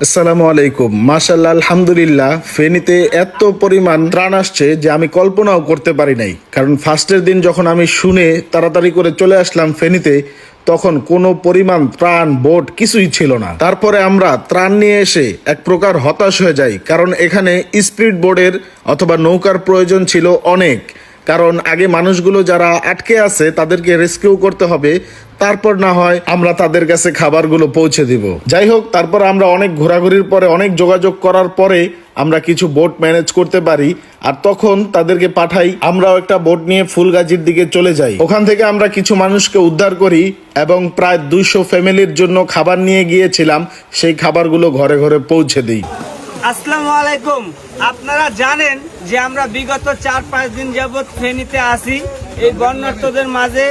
আসসালামু আলাইকুম। মাশাআল্লাহ, আলহামদুলিল্লাহ, ফেনীতে এত পরিমাণ ত্রাণ আসছে যে আমি কল্পনাও করতে পারি নাই। কারণ ফার্স্টের দিন যখন আমি শুনে তাড়াতাড়ি করে চলে আসলাম ফেনীতে, তখন কোনো পরিমাণ ত্রাণ বোট কিছুই ছিল না। তারপরে আমরা ত্রাণ নিয়ে এসে এক প্রকার হতাশ হয়ে যাই, কারণ এখানে স্পিড বোর্ডের অথবা নৌকার প্রয়োজন ছিল অনেক। কারণ আগে মানুষগুলো যারা আটকে আছে তাদেরকে রেস্কিউ করতে হবে, তারপর না হয় আমরা তাদের কাছে খাবারগুলো পৌঁছে দিব। যাই হোক, তারপর আমরা অনেক ঘোরাঘুরির পরে, অনেক যোগাযোগ করার পরে আমরা কিছু বোট ম্যানেজ করতে পারি, আর তখন তাদেরকে পাঠাই। আমরাও একটা বোট নিয়ে ফুলগাজীর দিকে চলে যাই। ওখান থেকে আমরা কিছু মানুষকে উদ্ধার করি এবং প্রায় 200 ফ্যামিলির জন্য খাবার নিয়ে গিয়েছিলাম, সেই খাবারগুলো ঘরে ঘরে পৌঁছে দিই। আসসালামু আলাইকুম। আপনারা জানেন যে আমরা বিগত 4-5 দিন যাবৎ ফেনীতে আসি। এই বন্যার্তদের মাঝে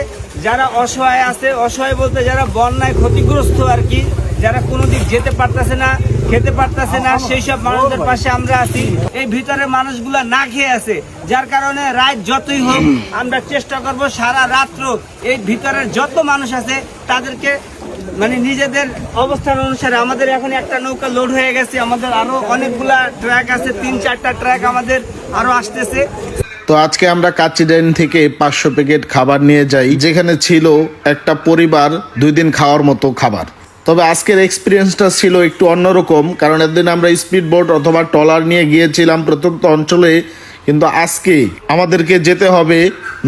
যারা অসহায় আছে, অসহায় বলতে যারা বন্যায় ক্ষতিগ্রস্ত আর কি, যারা কোনো দিক যেতে পারতেছে না, খেতে পারতেছে না, সেই সব মানুষদের পাশে আমরা আছি। এই ভিতরে মানুষগুলা না খেয়ে আছে, যার কারণে রাত যতই হোক আমরা চেষ্টা করব সারা রাত্র এই ভিতরের যত মানুষ আছে তাদেরকে নিজেদের অবস্থান অনুসারে। আমাদের এখন একটা নৌকা লোড হয়ে গেছে, আমাদের আরো অনেকগুলা ট্রাক আছে, 3-4টা ট্রাক আমাদের আরো আসতেছে। তো আজকে আমরা কাচিডাইন থেকে 500 প্যাকেট খাবার নিয়ে যাই, যেখানে ছিল একটা পরিবার 2 দিন খাওয়ার মতো খাবার। তবে আজকের এক্সপিরিয়েন্সটা ছিল একটু অন্যরকম, কারণ এদিন আমরা স্পিড বোট অথবা ট্রলার নিয়ে গিয়েছিলাম প্রত্যন্ত অঞ্চলে, কিন্তু আজকে আমাদেরকে যেতে হবে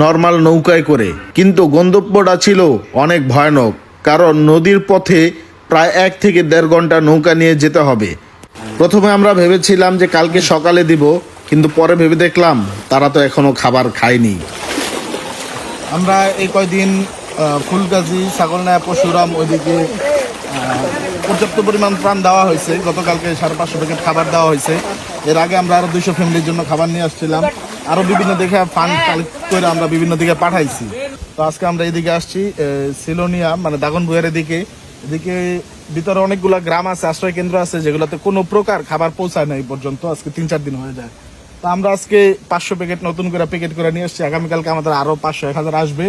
নর্মাল নৌকায় করে। কিন্তু গন্তব্যটা ছিল অনেক ভয়ানক, কারণ নদীর পথে প্রায় 1 থেকে 1.5 ঘন্টা নৌকা নিয়ে যেতে হবে। প্রথমে আমরা ভেবেছিলাম যে কালকে সকালে দিব, কিন্তু পরে ভেবে দেখলাম তারা তো এখনো খাবার খায়নি। আমরা এই কয়দিন ফুলগাজী, ছাগলনাইয়া, পরশুরাম ওইদিকে পর্যাপ্ত পরিমাণ ত্রাণ দেওয়া হয়েছে। গতকালকে 550 প্যাকেট খাবার দেওয়া হয়েছে। এর আগে আমরা আরো 200 ফ্যামিলির জন্য খাবার নিয়ে আসছিলাম। আরো বিভিন্ন দিকে ফান্ড কালেক্ট করে আমরা বিভিন্ন দিকে পাঠাইছি। তো আজকে আমরা এদিকে আসছি সিলোনিয়া, দাগনভূঞার এদিকে ভিতরে অনেকগুলা গ্রাম আছে, আশ্রয় কেন্দ্র আছে, যেগুলোতে কোনো প্রকার খাবার পৌঁছায় না এই পর্যন্ত। আজকে 3-4 দিন হয়ে যায়। তো আমরা আজকে 500 প্যাকেট নতুন করে প্যাকেট করে নিয়ে আসছি। আগামীকালকে আমাদের আরো 500-1000 আসবে।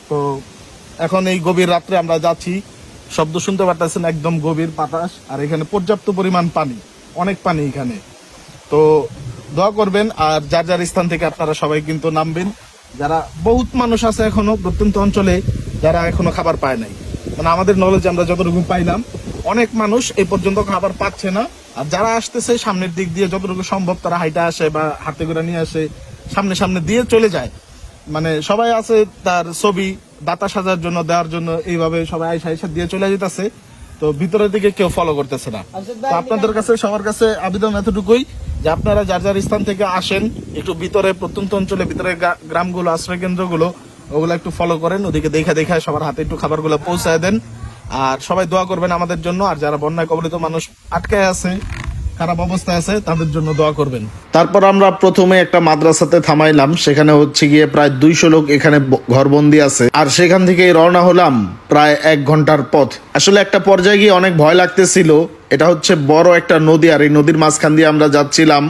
তো এখন এই গভীর রাত্রে আমরা যাচ্ছি, শব্দ শুনতে পারতেছেন, একদম গভীর বাতাস, আর এখানে পর্যাপ্ত পরিমাণ পানি, অনেক পানি এখানে। তো দোয়া করবেন, আর যার যার স্থান থেকে আপনারা সবাই কিন্তু নামবেন। যারা বহুত মানুষ আছে এখনো প্রত্যন্ত অঞ্চলে যারা এখনো খাবার পায় নাই, আমাদের নলেজে আমরা যতটুকু পাইলাম অনেক মানুষ এই পর্যন্ত খাবার পাচ্ছে না। আর যারা আসতেছে সামনের দিক দিয়ে যতটুকু সম্ভব তারা হাইটা আসে বা হাতে করে নিয়ে আসে, সামনে দিয়ে চলে যায়। সবাই আছে তার ছবি দাতা সাজার জন্য, দেওয়ার জন্য, এইভাবে সবাই আইসা দিয়ে চলে যেতেছে। তো ভিতরের দিকে কেউ ফলো করতেছে না। তো আপনাদের কাছে, সবার কাছে আবেদন এতটুকুই যে আপনারা যার যার স্থান থেকে আসেন, একটু ভিতরে প্রত্যন্ত অঞ্চলে, ভিতরে গ্রামগুলো, আশ্রয় কেন্দ্রগুলো, ওগুলো একটু ফলো করেন, ওদিকে দেখা সবার হাতে একটু খাবারগুলো পৌঁছায় দেন। আর সবাই দোয়া করবেন আমাদের জন্য, আর যারা বন্যায় কবলিত মানুষ আটকায় আছে, খারাপ অবস্থায় আছে, তাদের জন্য দোয়া করবেন। তারপর আমরা প্রথমে একটা মাদ্রাসাতে থামাইলাম, সেখানে গিয়ে প্রায় 200 লোক এখানে ঘরবন্দি আছে, আর সেখান থেকে রওনা হলাম প্রায় 1 ঘন্টার পথ। আসলে একটা পর্যায়ে গিয়ে অনেক ভয় লাগতেছিল। এটা বড় একটা নদী, আর এই নদীর মাঝখান দিয়ে আমরা যাচ্ছিলাম,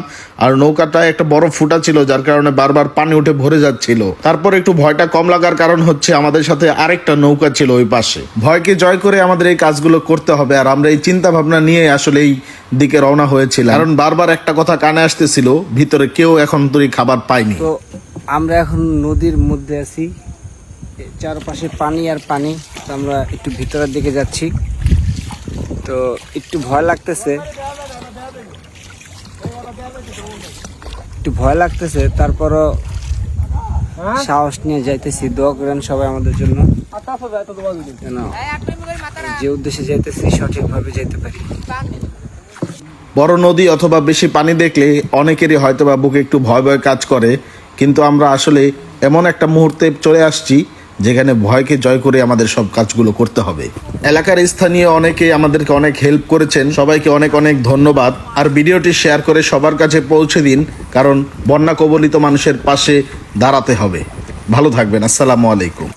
আর নৌকাটা একটা বড় ফুটা ছিল, যার কারণে বারবার পানি উঠে ভরে যাচ্ছিল। তারপর একটু ভয়টা কম লাগার কারণ আমাদের সাথে আরেকটা নৌকা ছিল ওই পাশে। ভয়কে জয় করে আমাদের এই কাজগুলো করতে হবে, আর আমরা এই চিন্তা ভাবনা নিয়ে আসলে এই দিকে রওনা হয়েছিল। কারণ বারবার একটা কথা কানে আসতেছিল, ভিতরে কেউ এখন তৈরি খাবার পায়নি। তো আমরা এখন নদীর মধ্যে আছি, চারপাশে পানি আর পানি। তো আমরা একটু ভিতরের দিকে যাচ্ছি, তো একটু ভয় লাগতেছে, তারপরও সাহস নিয়ে যাইতেছি। দোয়া করেন সবাই আমাদের জন্য, যে উদ্দেশ্যে যাইতেছি সঠিকভাবে যাইতে পারি। বড় নদী অথবা বেশি পানি দেখলে অনেকেরই হয়তো বা বুকে একটু ভয় কাজ করে, কিন্তু আমরা আসলে এমন একটা মুহূর্তে চলে আসছি যেখানে ভয়কে জয় করে আমাদের সব কাজগুলো করতে হবে। এলাকার স্থানীয় অনেকে আমাদেরকে অনেক হেল্প করেছেন, সবাইকে অনেক অনেক ধন্যবাদ। আর ভিডিওটি শেয়ার করে সবার কাছে পৌঁছে দিন, কারণ বন্যা কবলিত মানুষের পাশে দাঁড়াতে হবে। ভালো থাকবেন। আসসালামু আলাইকুম।